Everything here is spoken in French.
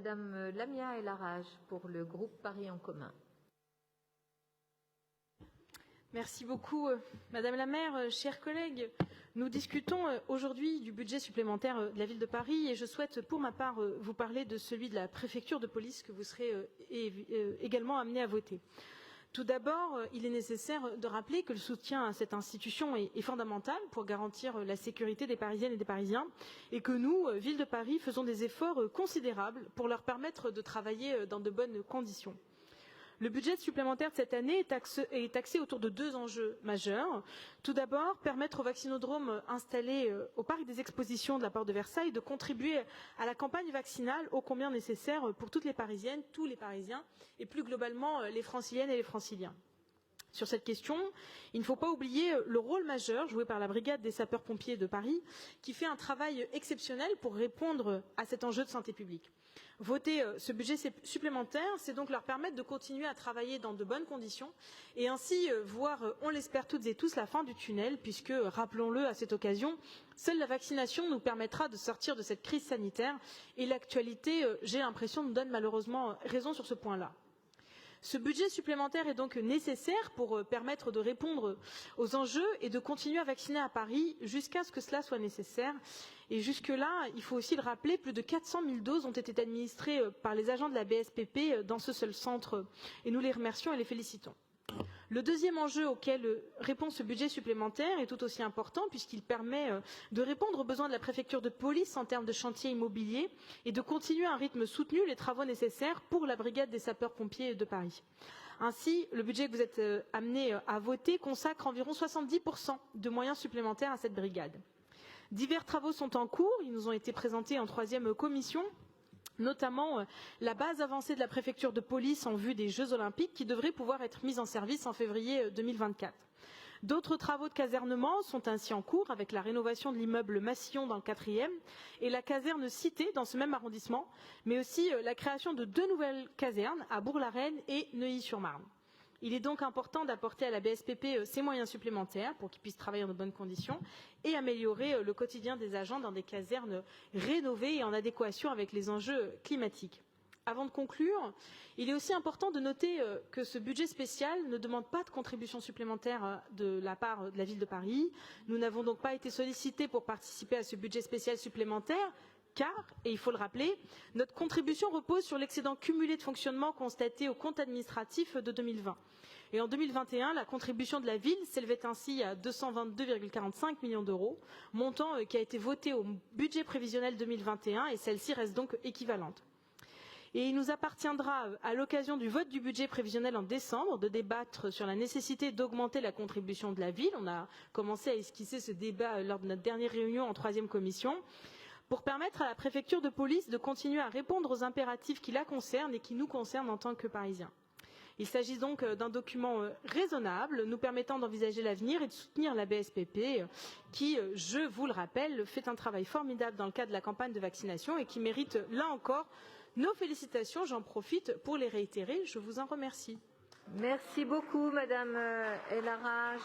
Madame Lamia El Harraj pour le groupe Paris en commun. Merci beaucoup, Madame la maire, chers collègues. Nous discutons aujourd'hui du budget supplémentaire de la ville de Paris et je souhaite pour ma part vous parler de celui de la préfecture de police que vous serez également amenés à voter. Tout d'abord, il est nécessaire de rappeler que le soutien à cette institution est fondamental pour garantir la sécurité des Parisiennes et des Parisiens et que nous, Ville de Paris, faisons des efforts considérables pour leur permettre de travailler dans de bonnes conditions. Le budget supplémentaire de cette année est axé autour de deux enjeux majeurs. Tout d'abord, permettre aux vaccinodromes installés au parc des expositions de la Porte de Versailles de contribuer à la campagne vaccinale ô combien nécessaire pour toutes les Parisiennes, tous les Parisiens et plus globalement les Franciliennes et les Franciliens. Sur cette question, il ne faut pas oublier le rôle majeur joué par la brigade des sapeurs-pompiers de Paris, qui fait un travail exceptionnel pour répondre à cet enjeu de santé publique. Voter ce budget supplémentaire, c'est donc leur permettre de continuer à travailler dans de bonnes conditions et ainsi voir, on l'espère toutes et tous, la fin du tunnel, puisque, rappelons-le à cette occasion, seule la vaccination nous permettra de sortir de cette crise sanitaire et l'actualité, j'ai l'impression, nous donne malheureusement raison sur ce point-là. Ce budget supplémentaire est donc nécessaire pour permettre de répondre aux enjeux et de continuer à vacciner à Paris jusqu'à ce que cela soit nécessaire. Et jusque-là, il faut aussi le rappeler, plus de 400 000 doses ont été administrées par les agents de la BSPP dans ce seul centre et nous les remercions et les félicitons. Le deuxième enjeu auquel répond ce budget supplémentaire est tout aussi important puisqu'il permet de répondre aux besoins de la préfecture de police en termes de chantier immobilier et de continuer à un rythme soutenu les travaux nécessaires pour la brigade des sapeurs-pompiers de Paris. Ainsi, le budget que vous êtes amenés à voter consacre environ 70% de moyens supplémentaires à cette brigade. Divers travaux sont en cours, ils nous ont été présentés en troisième commission, notamment la base avancée de la préfecture de police en vue des Jeux Olympiques qui devrait pouvoir être mise en service en février 2024. D'autres travaux de casernement sont ainsi en cours avec la rénovation de l'immeuble Massillon dans le 4e et la caserne Cité dans ce même arrondissement, mais aussi la création de 2 nouvelles casernes à Bourg-la-Reine et Neuilly-sur-Marne. Il est donc important d'apporter à la BSPP ces moyens supplémentaires pour qu'ils puissent travailler dans de bonnes conditions et améliorer le quotidien des agents dans des casernes rénovées et en adéquation avec les enjeux climatiques. Avant de conclure, il est aussi important de noter que ce budget spécial ne demande pas de contribution supplémentaire de la part de la ville de Paris. Nous n'avons donc pas été sollicités pour participer à ce budget spécial supplémentaire, car, et il faut le rappeler, notre contribution repose sur l'excédent cumulé de fonctionnement constaté au compte administratif de 2020. Et en 2021, la contribution de la ville s'élevait ainsi à 222,45 millions d'euros, montant qui a été voté au budget prévisionnel 2021 et celle-ci reste donc équivalente. Et il nous appartiendra, à l'occasion du vote du budget prévisionnel en décembre, de débattre sur la nécessité d'augmenter la contribution de la ville. On a commencé à esquisser ce débat lors de notre dernière réunion en troisième commission, pour permettre à la préfecture de police de continuer à répondre aux impératifs qui la concernent et qui nous concernent en tant que Parisiens. Il s'agit donc d'un document raisonnable, nous permettant d'envisager l'avenir et de soutenir la BSPP, qui, je vous le rappelle, fait un travail formidable dans le cadre de la campagne de vaccination et qui mérite, là encore, nos félicitations. J'en profite pour les réitérer. Je vous en remercie. Merci beaucoup, Madame El Harraj.